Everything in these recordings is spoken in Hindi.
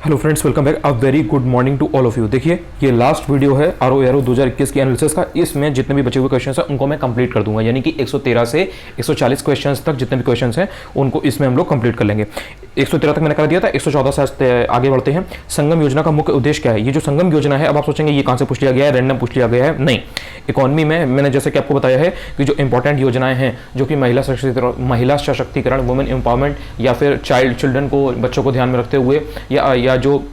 Hello friends, welcome back. A very good morning to all of you. देखिए, ये लास्ट वीडियो है आरओ एरो 2021 की एनालिसिस का। इसमें जितने भी बचे हुए क्वेश्चंस हैं उनको मैं कंप्लीट कर दूंगा, यानी कि 113 से 140 क्वेश्चंस तक जितने भी क्वेश्चंस हैं उनको इसमें हम लोग कंप्लीट कर लेंगे। 113 तक मैंने कर दिया था, 114 से आगे बढ़ते हैं। संगम योजना का मुख्य उद्देश्य क्या है? ये जो संगम योजना है, अब आप सोचेंगे ये कहां से पूछ लिया गया है, रैंडम पूछ लिया गया है? नहीं, इकोनॉमी में मैंने जैसे कि आपको बताया है कि जो इंपॉर्टेंट योजनाएं हैं जो कि महिला सशक्तिकरण, वुमेन एम्पावरमेंट या फिर चिल्ड्रन को, बच्चों को ध्यान में रखते हुए या जो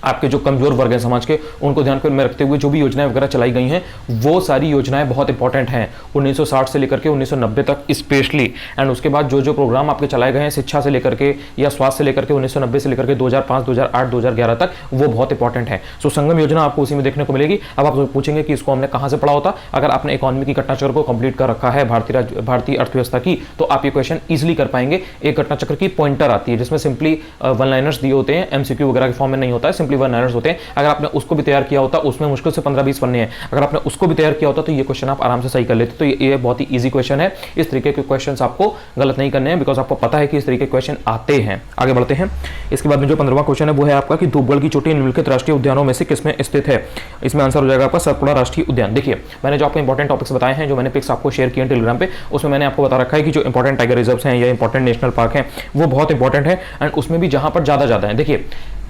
आपके जो कमजोर वर्ग हैं समाज के, उनको ध्यान में रखते हुए जो भी योजनाएं वगैरह चलाई गई हैं, वो सारी योजनाएं बहुत इंपॉर्टेंट हैं 1960 से लेकर के 1990 तक स्पेशली। एंड उसके बाद जो जो प्रोग्राम आपके चलाए गए हैं शिक्षा से लेकर के या स्वास्थ्य से लेकर के 1990 से लेकर के 2005, 2008, 2011 तक, वो बहुत इंपॉर्टेंट है। सो संगम योजना आपको उसी में देखने को मिलेगी। अब आप पूछेंगे कि इसको हमने कहां से पढ़ा होता? अगर आपने इकोनॉमी की घटनाचक्र को कंप्लीट कर रखा है भारतीय अर्थव्यवस्था की, तो आप ये क्वेश्चन इजिली कर पाएंगे। एक घटनाचक्र की पॉइंटर आती है जिसमें सिंपली वन लाइनर्स दिए होते हैं, एमसीक्यू वगैरह के फॉर्म में नहीं होता है, वन लाइनर्स होते हैं। अगर आपने उसको भी तैयार किया होता, उसमें मुश्किल से 15-20 पन्ने हैं, अगर आपने उसको भी तैयार किया होता तो ये क्वेश्चन आप आराम से सही कर लेते। तो ये बहुत ही इजी क्वेश्चन है। इस तरीके के क्वेश्चंस आपको गलत नहीं करने हैं, बिकॉज आपको पता है कि इस तरीके के क्वेश्चन आते हैं। आगे बढ़ते हैं। इसके बाद में जो 15वां क्वेश्चन है वो है आपका कि धूपगढ़ की चोटी निम्नलिखित राष्ट्रीय उद्यानों में से किसमें स्थित है? इसमें आंसर हो जाएगा आपका सतपुड़ा राष्ट्रीय उद्यान। देखिए, मैंने जो आपको इंपॉर्टेंट टॉपिक्स बताए हैं, जो मैंने पिक्स आपको शेयर किए टेलीग्राम पे, उसमें मैंने आपको बता रखा है कि जो इंपॉर्टेंट टाइगर रिजर्व्स हैं या इंपॉर्टेंट नेशनल पार्क हैं वो बहुत इंपॉर्टेंट है। एंड उसमें भी जहां पर ज्यादा है, देखिए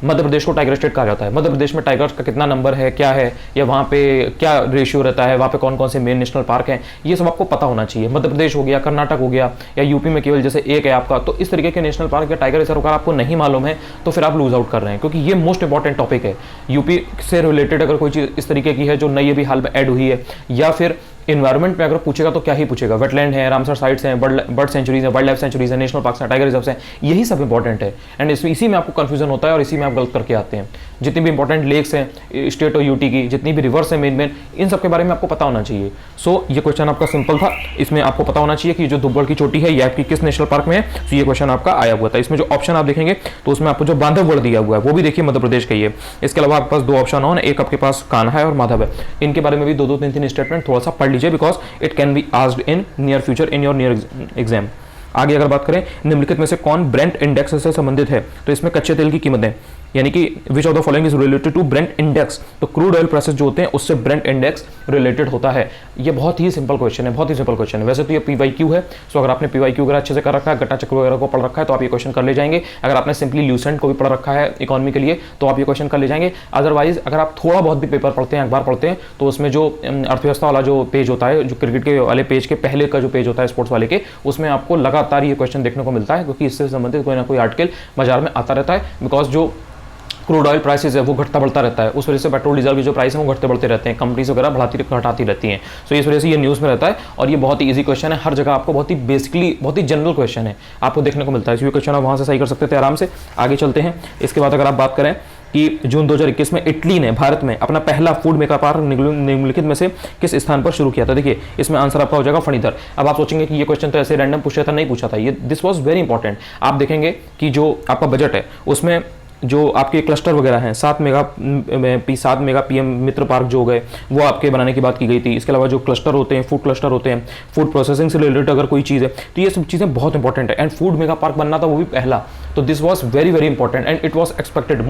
मध्य प्रदेश को टाइगर स्टेट कहा जाता है। मध्य प्रदेश में टाइगर्स का कितना नंबर है, क्या है, या वहाँ पे क्या रेशियो रहता है, वहाँ पे कौन कौन से मेन नेशनल पार्क हैं, ये सब आपको पता होना चाहिए। मध्य प्रदेश हो गया, कर्नाटक हो गया, या यूपी में केवल जैसे एक है आपका, तो इस तरीके के नेशनल पार्क या टाइगर रिजर्व अगर आपको नहीं मालूम है तो फिर आप लूज आउट कर रहे हैं, क्योंकि ये मोस्ट इंपॉर्टेंट टॉपिक है। यूपी से रिलेटेड अगर कोई चीज़ इस तरीके की है जो नई अभी हाल में ऐड हुई है, या फिर इन्वायरमेंट में अगर पूछेगा तो क्या ही पूछेगा, वेटलैंड है, रामसर साइट्स हैं, बर्ड सेंचुरीज है, वाइल्ड लाइफ सेंचुरीज है, नेशनल पार्क्स हैं, टाइगर रिजर्व्स हैं, यही सब इंपॉर्टेंट है। एंड इसी में आपको कंफ्यूजन होता है और इसी में आप गलत करके आते हैं। जितनी भी इंपॉर्टेंट लेक्स हैं स्टेट और यूटी की, जितनी भी रिवर्स है मेन, इन सब के बारे में आपको पता होना चाहिए। सो ये क्वेश्चन आपका सिंपल था। इसमें आपको पता होना चाहिए कि जो धूपगढ़ की चोटी है ये आपकी किस नेशनल पार्क में है। तो ये क्वेश्चन आपका आया हुआ था। इसमें जो ऑप्शन आप देखेंगे तो उसमें आपको जो बांधवगढ़ दिया हुआ है वो भी देखिए मध्य प्रदेश का ही है। इसके अलावा आपके पास दो ऑप्शन और, एक आपके पास कान्हा है और माधव है। इनके बारे में भी दो 3 स्टेटमेंट थोड़ा सा पढ़ लीजिए, because it can be asked in near future in your near exam. आगे अगर बात करें, निम्नलिखित में से कौन ब्रेंट इंडेक्स से संबंधित है? तो इसमें कच्चे तेल की कीमतें, यानी कि which of the following is related to Brent index. तो क्रूड ऑयल प्राइसेस जो होते हैं उससे ब्रेंट इंडेक्स रिलेटेड होता है। ये बहुत ही सिंपल क्वेश्चन है, बहुत ही सिंपल क्वेश्चन है। वैसे तो ये पीवाईक्यू है, सो अगर आपने पीवाईक्यू वगैरह अच्छे से कर रखा है, घटना चक्र वगैरह को पढ़ रखा है, तो आप ये क्वेश्चन कर ले जाएंगे। अगर आपने सिंपली ल्यूसेंट को भी पढ़ रखा है इकोनॉमी के लिए, तो आप ये क्वेश्चन कर ले जाएंगे। अदरवाइज अगर आप थोड़ा बहुत भी पेपर पढ़ते हैं, अखबार पढ़ते हैं, तो उसमें जो अर्थव्यवस्था वाला जो पेज होता है, जो क्रिकेट के वाले पेज के पहले का जो पेज होता है स्पोर्ट्स वाले के, उसमें आपको लगातार ये क्वेश्चन देखने को मिलता है, क्योंकि इससे संबंधित कोई ना कोई आर्टिकल बाजार में आता रहता है। बिकॉज जो क्रूड ऑयल प्राइसेस है वो घटता बढ़ता रहता है, उस वजह से पेट्रोल डीजल की जो प्राइस है वो घटते बढ़ते रहते हैं, कंपनीज वगैरह घटाती रहती हैं। सो इस वजह से ये न्यूज़ में रहता है। और ये बहुत ही इजी क्वेश्चन है, हर जगह आपको बहुत ही बेसिकली बहुत ही जनरल क्वेश्चन है आपको देखने को मिलता है। ये क्वेश्चन आप वहाँ से सही कर सकते थे आराम से। आगे चलते हैं। इसके बाद अगर आप बात करें कि जून 2021 में इटली ने भारत में अपना पहला फूड मेगा पार्क निम्नलिखित में से किस स्थान पर शुरू किया था? देखिए, इसमें आंसर आपका हो जाएगा फणीधर। अब आप सोचेंगे कि ये क्वेश्चन तो ऐसे रैंडम पूछा था, नहीं पूछा था, ये दिस वाज वेरी इंपॉर्टेंट। आप देखेंगे कि जो आपका बजट है उसमें जो आपके क्लस्टर वगैरह हैं, 7 मेगा पीएम मित्र पार्क जो गए वो आपके बनाने की बात की गई थी। इसके अलावा जो क्लस्टर होते हैं, फूड क्लस्टर होते हैं, फूड प्रोसेसिंग से रिलेटेड अगर कोई चीज़ है तो ये सब चीज़ें बहुत इंपॉर्टेंट है। एंड फूड मेगा पार्क बनना था वो भी पहला, तो this was very very important and it was expected,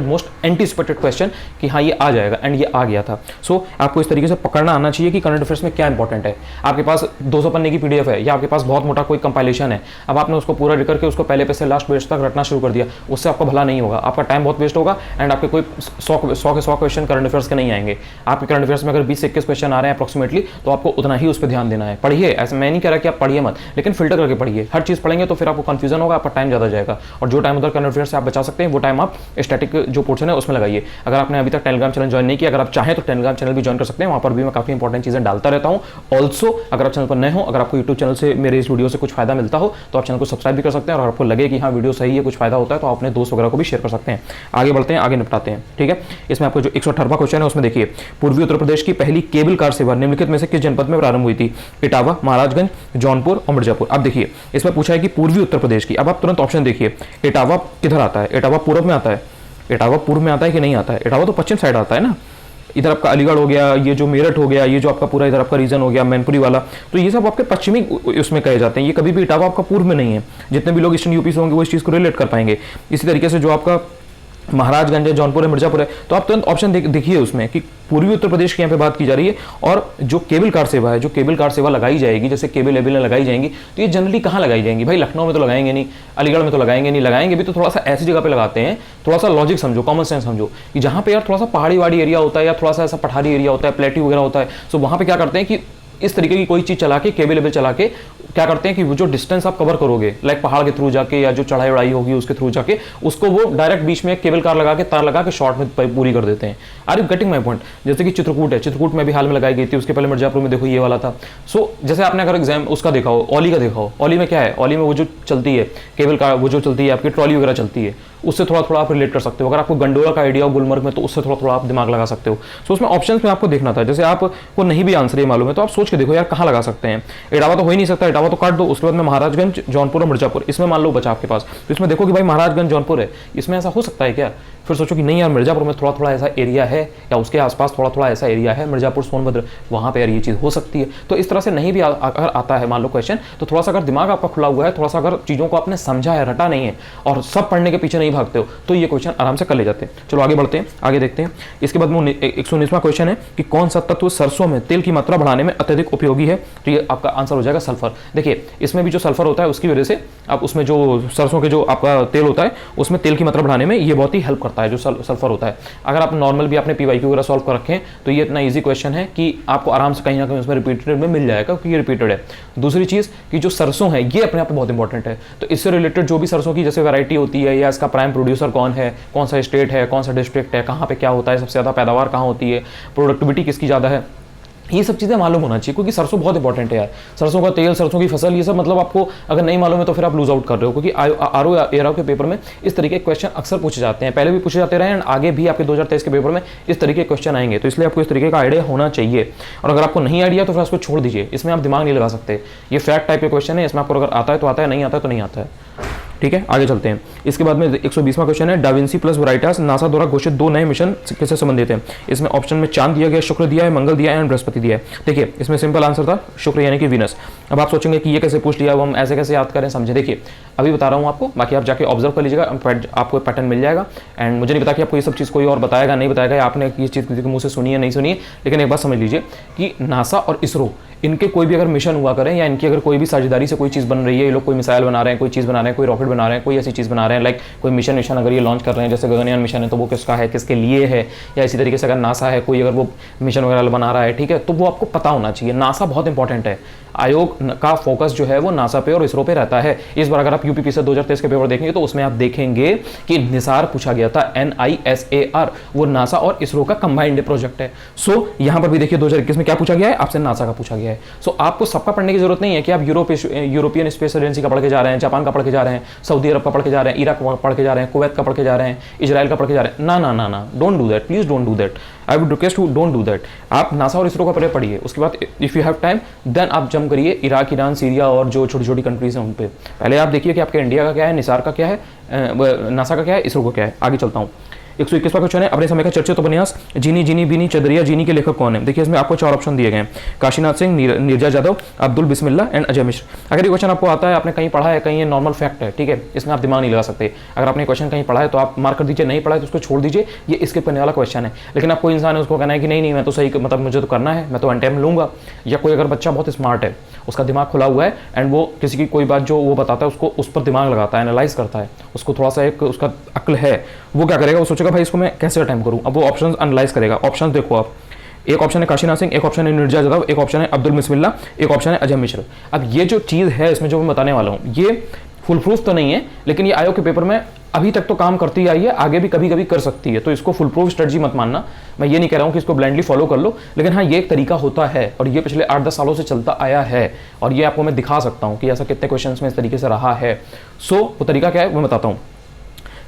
most anticipated question कि हाँ ये आ जाएगा, एंड ये आ गया था। सो आपको इस तरीके से पकड़ना आना चाहिए कि करंट अफेयर्स में क्या इंपॉर्टेंट है। आपके पास 200 पन्ने की पीडीएफ है, या आपके पास बहुत मोटा कोई कंपाइलेशन है, अब आपने उसको पूरा रिकर के उसको पहले पेज से लास्ट पेज तक रटना शुरू कर दिया, उससे आपका भला नहीं होगा, आपका टाइम बहुत वेस्ट होगा। एंड आपके कोई 100 क्वेश्चन करंट अफेयर्स के नहीं आएंगे। आपके करंट अफेयर्स में अगर 20 से 21 क्वेश्चन आ रहे हैं अप्रोक्सीमेटली, तो आपको उतना ही उस पर ध्यान देना है। पढ़िए, ऐसे मैं नहीं कह रहा कि आप पढ़िए मत, लेकिन फिल्टर करके पढ़िए। हर चीज़ पढ़ेंगे तो फिर आपको कंफ्यूजन होगा, आपका टाइम ज़्यादा जाएगा। और जो टाइम उधर करंट अफेयर्स से आप बचा सकते हैं वो टाइम आप स्टैटिक जो पोर्शन है उसमें लगाइए। अगर आपने अभी तक टेलीग्राम चैनल ज्वाइन नहीं किया, अगर आप चाहें तो टेलीग्राम चैनल भी ज्वाइन कर सकते हैं, वहाँ पर भी मैं काफ़ी इंपॉर्टेंट चीज़ें डालता रहता हूँ। ऑल्सो अगर आप चैनल पर नए हो, अगर आपको यूट्यूब चैनल से मेरे इस वीडियो से कुछ फायदा मिलता हो तो आप चैनल को सब्सक्राइब भी कर सकते हैं, और आपको लगे कि हाँ वीडियो सही है, कुछ फायदा होता है, तो आप अपने दोस्त वगैरह को भी शेयर कर सकते हैं। आगे बढ़ते हैं, आगे निपटाते हैं। ठीक है, इसमें आपको जो 118वां क्वेश्चन है उसमें देखिए, पूर्वी उत्तर प्रदेश की पहली केबल कार सेवा निम्नलिखित में से किस जनपद में प्रारंभ हुई थी? इटावा, महाराजगंज, जौनपुर और मिर्जापुर। अब देखिए, इसमें पूछा है कि पूर्वी उत्तर प्रदेश की। अब आप तुरंत ऑप्शन देखिए, इटावा किधर आता है? इटावा पूर्व में आता है? इटावा पूर्व में आता है कि नहीं आता है? इटावा तो पश्चिम साइड आता है ना। इधर आपका अलीगढ़ हो गया, ये जो मेरठ हो गया, ये जो आपका पूरा इधर आपका रीजन हो गया मैनपुरी वाला, तो ये सब आपके पश्चिमी उसमें कहे जाते हैं। ये कभी भी इटावा आपका पूर्व में नहीं है। जितने भी लोग ईस्टर्न यूपी से होंगे वो इस चीज़ को रिलेट कर पाएंगे। इसी तरीके से जो आपका महाराजगंज है, जौनपुर है, मिर्जापुर है, तो आप तुरंत ऑप्शन देखिए उसमें कि पूर्वी उत्तर प्रदेश की यहाँ पे बात की जा रही है। और जो केबल कार सेवा है, जो केबल कार सेवा लगाई जाएगी, जैसे केबल एबल लगाई जाएंगी, तो ये जनरली कहाँ लगाई जाएंगी भाई? लखनऊ में तो लगाएंगे नहीं, अलीगढ़ में तो लगाएंगे नहीं, लगाएंगे भी तो थोड़ा सा ऐसी जगह पे लगाते हैं, थोड़ा सा लॉजिक समझो, कॉमन सेंस समझो कि जहाँ पे यार थोड़ा सा पहाड़ी वाड़ी एरिया होता है या थोड़ा सा ऐसा पठारी एरिया होता है, प्लेट्यू वगैरह होता है, सो वहाँ पे क्या करते हैं कि इस तरीके की कोई चीज चला के, केबल एबल चला के क्या करते हैं कि वो जो डिस्टेंस आप कवर करोगे, लाइक पहाड़ के थ्रू जाके या जो चढ़ाई उड़ाई होगी उसके थ्रू जाके, उसको वो डायरेक्ट बीच में केबल कार लगा के, तार लगा के शॉर्ट में पूरी कर देते हैं। Are you getting my point? जैसे कि चित्रकूट है, चित्रकूट में भी हाल में लगाई गई थी, उसके पहले मिर्जापुर में देखो ये वाला था। सो जैसे आपने अगर एग्जाम उसका देखा हो, ओली का देखा हो, ओली में क्या है, ओली में वो जो चलती है केबल कार, वो जो चलती है आपकी ट्रॉली वगैरह चलती है, उससे थोड़ा थोड़ा आप रिलेट कर सकते हो। अगर आपको गंडोला का आइडिया हो गुलमर्ग में, तो उससे थोड़ा थोड़ा आप दिमाग लगा सकते हो। सो उसमें ऑप्शंस में आपको देखना था, जैसे आपको नहीं भी आंसर ये मालूम है तो आप सोच के देखो यार कहाँ लगा सकते हैं। इटावा तो हो ही नहीं सकता, इटावा तो काट दो। उसके बाद में महाराजगंज, जौनपुर और मिर्जापुर, इसमें मान लो बचा आपके पास, तो इसमें देखो कि भाई महाराजगंज जौनपुर है, इसमें ऐसा हो सकता है क्या? फिर सोचो कि नहीं यार मिर्जापुर में थोड़ा थोड़ा ऐसा एरिया है, या उसके आसपास थोड़ा थोड़ा ऐसा एरिया है, मिर्जापुर सोनभद्र, वहाँ पे यार ये चीज़ हो सकती है। तो इस तरह से नहीं भी अगर आता है मान लो क्वेश्चन, तो थोड़ा सा अगर दिमाग आपका खुला हुआ है, थोड़ा सा अगर चीज़ों को आपने समझा है, रटा नहीं है, और सब पढ़ने के पीछे नहीं भागते हो, तो ये क्वेश्चन आराम से कर ले जाते हैं। चलो आगे बढ़ते हैं, आगे देखते हैं। इसके बाद में 119वां क्वेश्चन है कि कौन सा तत्व सरसों में तेल की मात्रा बढ़ाने में अत्यधिक उपयोगी है? तो ये आपका आंसर हो जाएगा सल्फर। देखिए इसमें भी जो सल्फर होता है उसकी वजह से आप उसमें जो सरसों के जो आपका तेल होता है उसमें तेल की मात्रा बढ़ाने में ये बहुत ही हेल्प करता है, जो सल्फर होता है। अगर आप नॉर्मल भी आपने पीवाईक्यू वगैरह सॉल्व कर रखें तो ये इतना इजी क्वेश्चन है कि आपको आराम से कहीं ना कहीं उसमें रिपीटेड में मिल जाएगा, क्योंकि ये रिपीटेड है। दूसरी चीज कि जो सरसों है ये अपने आप में बहुत इंपॉर्टेंट है, तो इससे रिलेटेड जो भी सरसों की जैसे वैरायटी होती है, या इसका प्राइम प्रोड्यूसर कौन है, कौन सा स्टेट है, कौन सा डिस्ट्रिक्ट है, कहाँ पे क्या होता है, सबसे ज्यादा पैदावार कहाँ होती है, प्रोडक्टिविटी किसकी ज्यादा है, ये सब चीज़ें मालूम होना चाहिए, क्योंकि सरसों बहुत इंपॉर्टेंट है यार। सरसों का तेल, सरसों की फसल, ये सब मतलब आपको अगर नहीं मालूम है तो फिर आप लूज आउट कर रहे हो, क्योंकि आरओ एआरओ के पेपर में इस तरीके के क्वेश्चन अक्सर पूछे जाते हैं, पहले भी पूछे जाते रहे एंड आगे भी आपके 2023 के पेपर में इस तरीके के क्वेश्चन आएंगे। तो इसलिए आपको इस तरीके का आइडिया होना चाहिए, और अगर आपको नहीं आइडिया तो फिर उसको छोड़ दीजिए, इसमें आप दिमाग नहीं लगा सकते। ये फैक्ट टाइप के क्वेश्चन है, इसमें आपको अगर आता है तो आता है, नहीं आता है तो नहीं आता है। ठीक है, आगे चलते हैं। इसके बाद में 120वां क्वेश्चन है, डाविंसी प्लस वराइटास नासा द्वारा घोषित 2 नए मिशन किससे संबंधित हैं? इसमें ऑप्शन में चांद दिया गया, शुक्र दिया है, मंगल दिया है एंड बृहस्पति दिया है। देखिए इसमें सिंपल आंसर था शुक्र यानी कि वीनस। अब आप सोचेंगे कि ये कैसे पूछ लिया, वो हम ऐसे कैसे याद करें, समझे। देखिए अभी बता रहा हूँ आपको, बाकी आप जाके ऑब्जर्व कर लीजिएगा, आपको पैटर्न मिल जाएगा। एंड मुझे नहीं पता कि आपको ये सब चीज़ कोई और बताएगा नहीं बताएगा, आपने ये चीज़ किसी के मुँह से सुनी है नहीं सुनी है, लेकिन एक बात समझ लीजिए कि नासा और इसरो, इनके कोई भी अगर मिशन हुआ करें, या इनकी अगर कोई भी साझेदारी से कोई चीज़ बन रही है, ये लोग कोई मिसाइल बना रहे हैं, कोई चीज़ बना रहे हैं, कोई रॉकेट बना रहे हैं, कोई ऐसी चीज़ बना रहे हैं, लाइक कोई मिशन अगर ये लॉन्च कर रहे हैं, जैसे गगनयान मिशन है, तो वो किसका है, किसके लिए है, या इसी तरीके से अगर नासा है कोई अगर वो मिशन वगैरह बना रहा है, ठीक है, तो वो आपको पता होना चाहिए। नासा बहुत इंपॉर्टेंट है, आयोग का फोकस जो है वो नासा पे और इसरो पे रहता है। इस बार अगर आप यूपीपी से 2023 के पेपर देखेंगे तो उसमें आप देखेंगे कि निसार पूछा गया था, NISAR, वो नासा और इसरो का कंबाइंड प्रोजेक्ट है। सो यहां पर भी देखिए 2021 में क्या पूछा गया है, आपसे नासा का पूछा गया है। सो आपको सबका पढ़ने की जरूरत नहीं है कि आप यूरोपियन स्पेस एजेंसी का पढ़ के जा रहे हैं, जापान का पढ़ के जा रहे हैं, सऊदी अरब का पढ़ के जा रहे हैं, इराक का पढ़ के जा रहे हैं, कुवैत का पढ़ के जा रहे हैं, इजराइल का पढ़ के जा रहे हैं। ना ना ना ना, don't do that, please don't do that, I would request you don't do that. आप नासा और इसरो का पहले पढ़िए, उसके बाद if you have time then आप जम करिए इराक, ईरान, सीरिया और जो छोटी छोटी कंट्रीज हैं उन पे। पहले आप देखिए कि आपके इंडिया का क्या है, निसार का क्या है, नासा का क्या है, इसरो का क्या है। आगे चलता हूँ। 121वां क्वेश्चन है, अपने समय का चर्चित उपन्यास जीनी जीनी बीनी चदरिया जीनी के लेखक कौन है? देखिए इसमें आपको 4 ऑप्शन दिए गए हैं, काशीनाथ सिंह, नीरजा जादव, अब्दुल बिस्मिल्ला एंड अजय मिश्र। अगर ये क्वेश्चन आपको आता है, आपने कहीं पढ़ा है, कहीं ये नॉर्मल फैक्ट है, ठीक है, इसमें आप दिमाग नहीं लगा सकते। अगर आपने क्वेश्चन कहीं पढ़ा है तो आप मार्क कर दीजिए, नहीं पढ़ा है तो उसको छोड़ दीजिए, ये स्किप करने वाला क्वेश्चन है। लेकिन आप कोई इंसान है उसको कहना है कि नहीं मैं तो सही, मतलब मुझे तो करना है, मैं तो 1 टाइम लूंगा, या कोई अगर बच्चा बहुत स्मार्ट है, उसका दिमाग खुला हुआ है एंड वो किसी की कोई बात जो वो बताता है उसको उस पर दिमाग लगाता है, एनालाइज करता है, उसको थोड़ा सा एक उसका अक्ल है, वो क्या करेगा, वो सोचेगा भाई इसको मैं कैसे अटेम्प्ट करूं। अब वो ऑप्शंस एनालाइज करेगा। ऑप्शंस देखो आप, एक ऑप्शन है काशीनाथ सिंह, एक ऑप्शन है नीरजा जादव, एक ऑप्शन है अब्दुल बिस्मिल्ला, एक ऑप्शन है अजय मिश्र। अब ये जो चीज़ है इसमें जो मैं बताने वाला हूँ ये फुल प्रूफ तो नहीं है, लेकिन ये आयोग के पेपर में अभी तक तो काम करती आई है, आगे भी कभी कभी कर सकती है, तो इसको फुल प्रूफ स्ट्रेटजी मत मानना। मैं ये नहीं कह रहा हूँ कि इसको ब्लाइंडली फॉलो कर लो, लेकिन हाँ ये एक तरीका होता है और ये पिछले 8-10 सालों से चलता आया है, और ये आपको मैं दिखा सकता हूँ कि ऐसा कितने क्वेश्चंस में इस तरीके से रहा है। सो वो तरीका क्या है वो मैं बताता हूँ।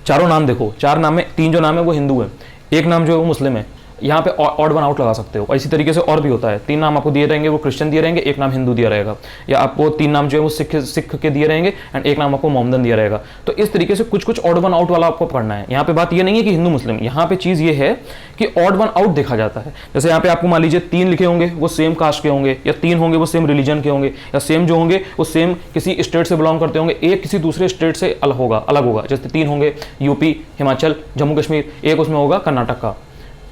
चारों नाम देखो, 4 नाम में 3 जो नाम है वो हिंदू है, एक नाम जो है वो मुस्लिम है, यहाँ पे ऑड वन आउट लगा सकते हो। और इसी तरीके से और भी होता है, 3 नाम आपको दिए रहेंगे वो क्रिश्चियन दिए रहेंगे, एक नाम हिंदू दिया रहेगा, या आपको 3 नाम जो है वो सिख के दिए रहेंगे एंड एक नाम आपको मोहम्मदन दिया रहेगा। तो इस तरीके से कुछ कुछ ऑड वन आउट वाला आपको पढ़ना है। यहाँ पे बात ये नहीं है कि हिंदू मुस्लिम, यहाँ पे चीज ये है कि ऑड वन आउट देखा जाता है। जैसे यहाँ पे आपको मान लीजिए 3 लिखे होंगे वो सेम कास्ट के होंगे, या 3 होंगे वो सेम रिलीजन के होंगे, या सेम जो होंगे वो सेम किसी स्टेट से बिलोंग करते होंगे, एक किसी दूसरे स्टेट से अलग होगा। जैसे 3 होंगे यूपी, हिमाचल, जम्मू कश्मीर, एक उसमें होगा कर्नाटक का,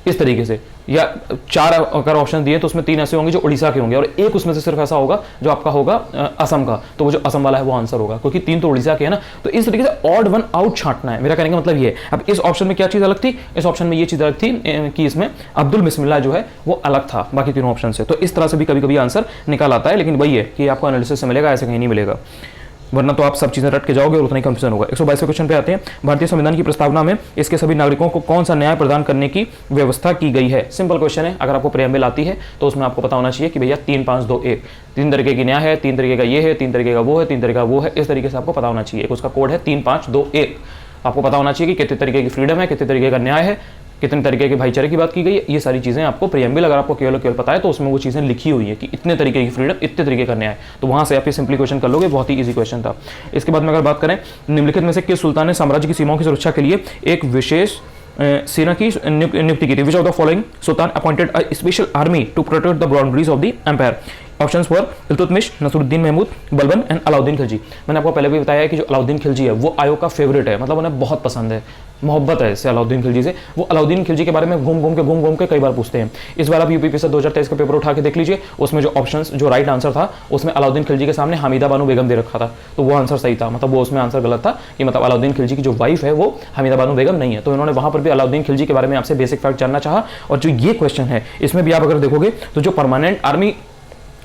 इस तरीके से। या 4 अगर ऑप्शन दिए तो उसमें 3 ऐसे होंगे जो उड़ीसा के होंगे, और एक उसमें से सिर्फ ऐसा होगा जो आपका होगा असम का, तो वो जो असम वाला है वो आंसर होगा, क्योंकि 3 तो उड़ीसा के है ना। तो इस तरीके से ऑड वन आउट छांटना है, मेरा कहने का मतलब ये है। अब इस ऑप्शन में क्या चीज अलग थी, इस ऑप्शन में ये चीज अलग थी कि इसमें अब्दुल बिस्मिल्लाह जो है वो अलग था बाकी तीनों ऑप्शन से। तो इस तरह से भी कभी कभी आंसर निकाल आता है, लेकिन वही है कि आपको एनालिसिस से मिलेगा, ऐसे कहीं नहीं मिलेगा, वरना तो आप सब चीजें रट के जाओगे और उतना ही कंफ्यूजन होगा। 122वें क्वेश्चन पे आते हैं। भारतीय संविधान की प्रस्तावना में इसके सभी नागरिकों को कौन सा न्याय प्रदान करने की व्यवस्था की गई है? सिंपल क्वेश्चन है, अगर आपको प्रेम्बल आती है तो उसमें आपको पता होना चाहिए कि भैया 3, 5, 2, 1 3 तरीके की न्याय है, 3 तरीके का ये है, 3 तरीके का वो है, 3 तरीके का वो है, इस तरीके से आपको पता होना चाहिए। उसका कोड है 3, 5, 2, 1। आपको पता होना चाहिए कि कितने तरीके की फ्रीडम है, कितने तरीके का न्याय है, कितने तरीके के भाईचारे की बात की गई है। ये सारी चीजें आपको प्रियम्बल अगर आपको केवल पता है तो उसमें वो चीजें लिखी हुई है कि इतने तरीके की फ्रीडम, इतने तरीके का न्याय, तो वहां से आप ये सिंपली क्वेश्चन कर लोगे, बहुत ही इजी क्वेश्चन था। इसके बाद में अगर बात करें, निम्नलिखित में से किस सुल्तान ने साम्राज्य की सीमाओं की सुरक्षा के लिए एक विशेष सेना की नियुक्ति की थी? Which of the following sultan appointed a special army to protect the boundaries of the empire? Options for Iltutmish, Nasiruddin Mahmud, Balban and Alauddin Khilji. मैंने आपको पहले भी बताया है कि जो अलाउद्दीन खिलजी है वो आयोग का फेवरेट है, मतलब उन्हें बहुत पसंद है, मोहब्बत है इससे अलाउद्दीन खिलजी से। वो अलाउद्दीन खिलजी के बारे में घूम घूम के कई बार पूछते हैं। इस बार आप यूपीपीएससी 2023 का पेपर उठा के देख लीजिए, उसमें जो ऑप्शंस, जो राइट आंसर था उसमें अलाउद्दीन खिलजी के सामने हमीदा बानो बेगम दे रखा था, तो वो आंसर सही था, मतलब वो उसमें आंसर गलत था कि मतलब अलाउद्दीन खिलजी की जो वाइफ है वो हमीदा बानो बेगम नहीं है। तो इन्होंने वहां पर भी अलाउद्दीन खिलजी के बारे में आपसे बेसिक फैक्ट जानना चाहा। और जो ये क्वेश्चन है इसमें भी आप अगर देखोगे तो जो परमानेंट आर्मी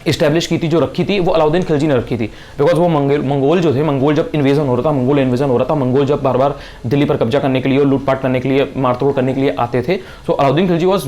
इस्टेब्लिश की थी, जो रखी थी, वो अलाउद्दीन खिलजी ने रखी थी। बिकॉज वो मंगोल जो थे, मंगोल जब इन्वेजन हो रहा था, मंगोल इन्वेजन हो रहा था, मंगोल जब बार बार दिल्ली पर कब्जा करने के लिए और लूटपाट करने के लिए, मारतोड़ करने के लिए आते थे, तो Alauddin Khilji was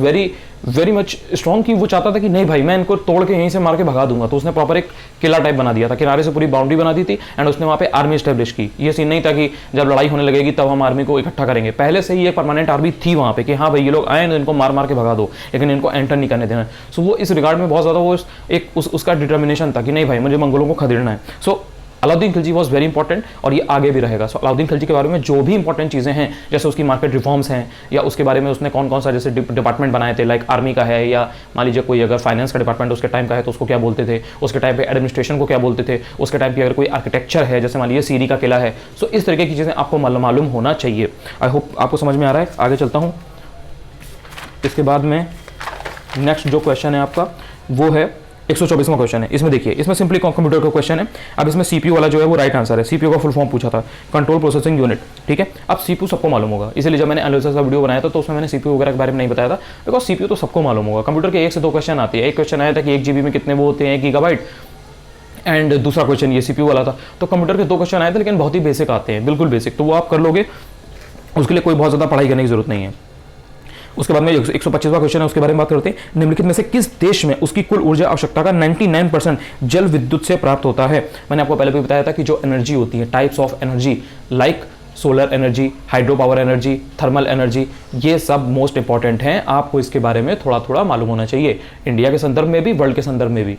very much strong कि वो चाहता था कि नहीं भाई मैं इनको तोड़ के यहीं से मार के भगा दूंगा। तो उसने प्रॉपर एक किला टाइप बना दिया था, किनारे से पूरी बाउंड्री बना दी थी एंड उसने वहाँ पे आर्मी स्टैब्लिश की। ये सीन नहीं था कि जब लड़ाई होने लगेगी तब हम आर्मी को इकट्ठा करेंगे, पहले से ही एक परमानेंट आर्मी थी वहाँ पे कि हाँ भाई ये लोग आए इनको मार मार के भगा दो, लेकिन इनको एंटर नहीं करने देना। सो वो इस रिगार्ड में बहुत ज़्यादा वो एक उसका डिटर्मिनेशन था कि नहीं भाई मुझे मंगोलों को खदेड़ना है। So Alauddin Khilji was very important और ये आगे भी रहेगा। सो अलाउद्दीन खिलजी के बारे में जो भी इंपॉर्टेंट चीज़ें हैं, जैसे उसकी मार्केट रिफॉर्म्स हैं, या उसके बारे में उसने कौन कौन सा जैसे डिपार्टमेंट बनाए थे, लाइक आर्मी का है, या मान लीजिए कोई अगर फाइनेंस का डिपार्टमेंट उसके टाइम का है तो उसको क्या बोलते थे, उसके टाइम पे एडमिनिस्ट्रेशन को क्या बोलते थे, उसके टाइम पे अगर कोई आर्किटेक्चर है जैसे मान लीजिए सीरी का किला है। सो इस तरीके की चीज़ें आपको मालूम होना चाहिए। आई होप आपको समझ में आ रहा है। आगे चलता हूँ। इसके बाद में नेक्स्ट जो क्वेश्चन है आपका वो है 124वां क्वेश्चन है। इसमें देखिए, इसमें सिंपली कंप्यूटर का क्वेश्चन है। अब इसमें सीपीयू वाला जो है वो राइट आंसर है। सीपीयू का फुल फॉर्म पूछा था, कंट्रोल प्रोसेसिंग यूनिट, ठीक है। अब सीपीयू सबको मालूम होगा, इसलिए जब मैंने एनालिसिस का वीडियो बनाया था तो उसमें मैंने सीपीयू वगैरह के बारे में नहीं बताया था, बिकॉज सीपीयू तो सबको मालूम होगा। कंप्यूटर के 1 से 2 क्वेश्चन आते हैं। एक क्वेश्चन आया था कि 1 GB में कितने वो होते हैं, 1 गीगाबाइट, एंड दूसरा क्वेश्चन ये सीपीयू वाला था। तो कंप्यूटर के 2 क्वेश्चन आए थे, लेकिन बहुत ही बेसिक आते हैं, बिल्कुल बेसिक, तो वो आप कर लोगे, उसके लिए कोई बहुत ज़्यादा पढ़ाई करने की जरूरत नहीं है। उसके बाद में 125वां क्वेश्चन है, उसके बारे में बात करते हैं। निम्नलिखित में से किस देश में उसकी कुल ऊर्जा आवश्यकता का 99% जल विद्युत से प्राप्त होता है? मैंने आपको पहले भी बताया था कि जो एनर्जी होती है, types of energy, like solar energy, hydro power energy, thermal energy, ये सब मोस्ट इंपॉर्टेंट हैं। आपको इसके बारे में थोड़ा थोड़ा मालूम होना चाहिए, इंडिया के संदर्भ में भी, वर्ल्ड के संदर्भ में भी।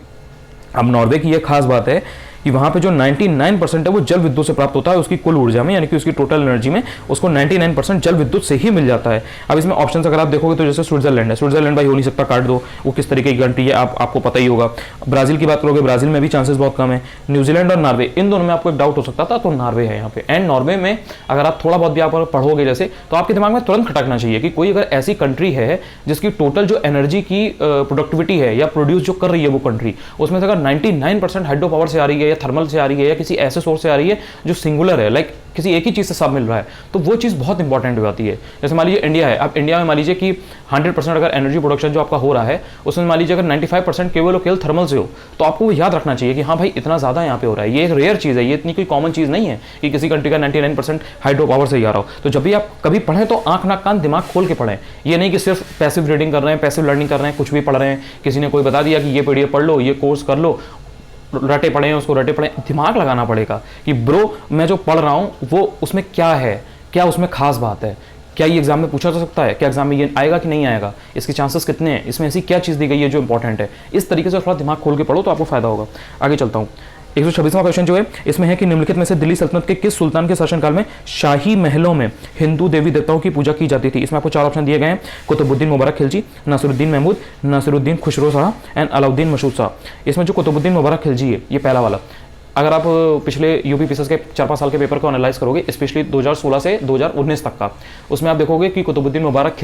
अब नॉर्वे की यह खास बात है कि वहाँ पे जो 99% है वो जल विद्युत से प्राप्त होता है उसकी कुल ऊर्जा में, यानी कि उसकी टोटल एनर्जी में उसको 99% जल विद्युत से ही मिल जाता है। अब इसमें ऑप्शंस अगर आप देखोगे तो जैसे स्विट्जरलैंड है, स्विट्जरलैंड भाई हो नहीं सकता, काट दो, वो किस तरीके की कंट्री है आपको पता ही होगा। ब्राजील की बात करोगे, ब्राजील में भी चांसेस बहुत कम है। न्यूजीलैंड और नॉर्वे, इन दोनों में आपको एक डाउट हो सकता था, तो नॉर्वे है यहाँ पे। एंड नॉर्वे में अगर आप थोड़ा बहुत भी आप पढ़ोगे जैसे, तो आपके दिमाग में तुरंत खटकना चाहिए कि कोई अगर ऐसी कंट्री है जिसकी टोटल जो एनर्जी की प्रोडक्टिविटी है या प्रोड्यूस जो कर रही है वो कंट्री, उसमें से अगर 99% हाइड्रो पावर से आ रही है या थर्मल से आ रही है या किसी ऐसे सोर्स से आ रही है जो सिंगुलर है, लाइक किसी एक ही चीज़ से सब मिल रहा है, तो वो चीज़ बहुत इंपॉर्टेंट हो जाती है। जैसे मान लीजिए इंडिया है, अब इंडिया में मान लीजिए कि 100% अगर एनर्जी प्रोडक्शन जो आपका हो रहा है उसमें मान लीजिए अगर 95% केवल और केवल थर्मल से हो, तो आपको वो याद रखना चाहिए कि हाँ भाई इतना ज़्यादा यहाँ पे हो रहा है। ये एक रेयर चीज़ है, ये इतनी कोई कॉमन चीज़ नहीं है कि किसी कंट्री का 99% हाइड्रो पावर से ही आ रहा हो। तो जब भी आप कभी पढ़ें तो आँख नाक कान दिमाग खोल के पढ़ें, ये नहीं कि सिर्फ पैसिव रीडिंग कर रहे हैं, पैसिव लर्निंग कर रहे हैं, कुछ भी पढ़ रहे हैं, किसी ने कोई बता दिया कि ये पढ़िए, पढ़ लो, ये कोर्स कर लो, रटे पड़े हैं उसको रटे पड़े। दिमाग लगाना पड़ेगा कि ब्रो मैं जो पढ़ रहा हूँ वो उसमें क्या है, क्या उसमें खास बात है, क्या ये एग्जाम में पूछा जा सकता है, क्या एग्जाम में ये आएगा कि नहीं आएगा, इसके चांसेस कितने हैं, इसमें ऐसी क्या चीज़ दी गई है जो इंपॉर्टेंट है। इस तरीके से थोड़ा दिमाग खोल के पढ़ो तो आपको फायदा होगा। आगे चलता हूँ। 126वां क्वेश्चन जो है इसमें है कि निम्नलिखित में से दिल्ली सल्तनत के किस सुल्तान के शासनकाल में शाही महलों में हिंदू देवी देवताओं की पूजा की जाती थी। इसमें आपको 4 ऑप्शन दिए गए हैं, कुतुबुद्दीन मुबारक खिलजी, नासिरुद्दीन महमूद, नासिरुद्दीन खुसरो शाह एंड अलाउद्दीन मसूद शाह। इसमें जो कुतुबुद्दीन मुबारक खिलजी है ये पहला वाला। अगर आप पिछले यूपी पीसीएस के 4-5 साल के पेपर को एनालाइज करोगे, स्पेशली 2016 से 2019 तक का, उसमें आप देखोगे कि कुतुबुद्दीन मुबारक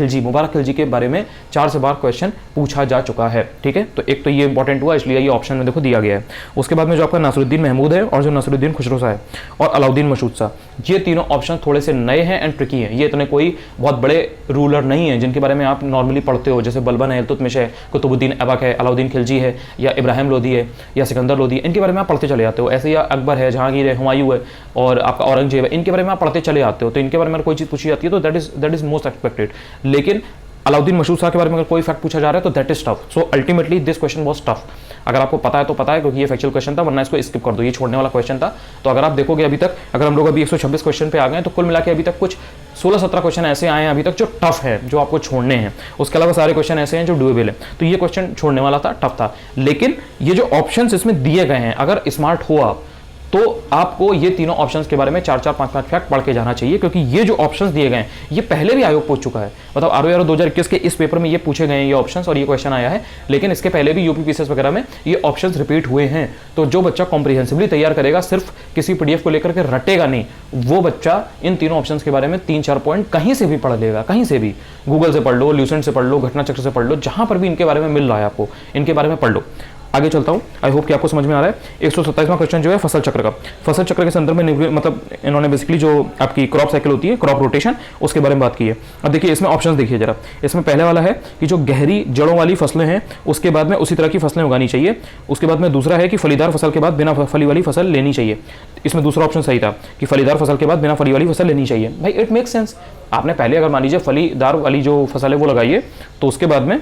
खिलजी के बारे में 4 से 12 क्वेश्चन पूछा जा चुका है। ठीक है, तो एक तो ये इंपॉर्टेंट हुआ, इसलिए ये ऑप्शन में देखो दिया गया है। उसके बाद में जो आपका नासिरुद्दीन महमूद है और जो नासिरुद्दीन खुसरो शाह है और अलाउद्दीन मसूद शाह, ये तीनों ऑप्शन थोड़े से नए हैं एंड ट्रिकी हैं। ये इतने कोई बहुत बड़े रूलर नहीं है जिनके बारे में आप नॉर्मली पढ़ते हो, जैसे बलबन है, इल्तुतमिश है, कुतुबुद्दीन ऐबक है, अलाउद्दीन खिलजी है, या इब्राहिम लोदी है, या सिकंदर लोदी, इनके बारे में आप पढ़ते चले जाते हो। ऐसे या अकबर है, जहांगीर है, हुमायूं है और आपका औरंगजेब है, इनके बारे में आप पढ़ते चले आते हो। तो इनके बारे में कोई चीज़ पूछी जाती है तो दैट इज मोस्ट एक्सपेक्टेड। लेकिन अलाउद्दीन मसूद शाह के बारे में अगर कोई फैक्ट पूछा जा रहा है तो that is tough. So ultimately this question was tough. अगर आपको पता है तो पता है, क्योंकि ये फैक्चुअल क्वेश्चन था, वरना इसको स्किप कर दो, ये छोड़ने वाला क्वेश्चन था। तो अगर आप देखोगे अभी तक, अगर हम लोग अभी 126 क्वेश्चन पे आ गए तो कुल मिला के अभी तक कुछ 16-17 क्वेश्चन ऐसे आए हैं अभी तक जो टफ है, जो आपको छोड़ने हैं। उसके अलावा सारे क्वेश्चन ऐसे हैं जो डुएबल है। तो ये क्वेश्चन छोड़ने वाला था, टफ था। लेकिन ये जो ऑप्शंस इसमें दिए गए हैं, अगर स्मार्ट हो आप तो आपको ये तीनों ऑप्शंस के बारे में 4-4, 5-5 फैक्ट पढ़ के जाना चाहिए, क्योंकि ये जो ऑप्शंस दिए गए हैं ये पहले भी आयोग पूछ चुका है। मतलब आरओ 2021 के इस पेपर में ये पूछे गए हैं ये ऑप्शंस और ये क्वेश्चन आया है, लेकिन इसके पहले भी यूपी पीसीएस वगैरह में ये ऑप्शंस रिपीट हुए हैं। तो जो बच्चा कॉम्प्रिहेंसिवली तैयार करेगा, सिर्फ किसी पीडीएफ को लेकर के रटेगा नहीं, वो बच्चा इन तीनों ऑप्शंस के बारे में 3-4 पॉइंट कहीं से भी पढ़ लेगा, कहीं से भी, गूगल से पढ़ लो, ल्यूसेंट से पढ़ लो, घटना चक्र से पढ़ लो, जहां पर भी इनके बारे में मिल रहा है आपको, इनके बारे में पढ़ लो। आगे चलता हूं, आई होप कि आपको समझ में आ रहा है। 127वां क्वेश्चन जो है फसल चक्र का, फसल चक्र के संदर्भ में मतलब इन्होंने बेसिकली जो आपकी क्रॉप साइकिल होती है, क्रॉप रोटेशन, उसके बारे में बात की है। अब देखिए इसमें ऑप्शंस देखिए जरा। इसमें पहले वाला है कि जो गहरी जड़ों वाली फसलें हैं उसके बाद में उसी तरह की फसलें उगानी चाहिए। उसके बाद में दूसरा है कि फलीदार फसल के बाद बिना फली वाली फसल लेनी चाहिए। इसमें दूसरा ऑप्शन सही था कि फलीदार फसल के बाद बिना फली वाली फसल लेनी चाहिए। भाई इट मेक सेंस। आपने पहले अगर मान लीजिए फलीदार वाली जो फसल है वो लगाइए, तो उसके बाद में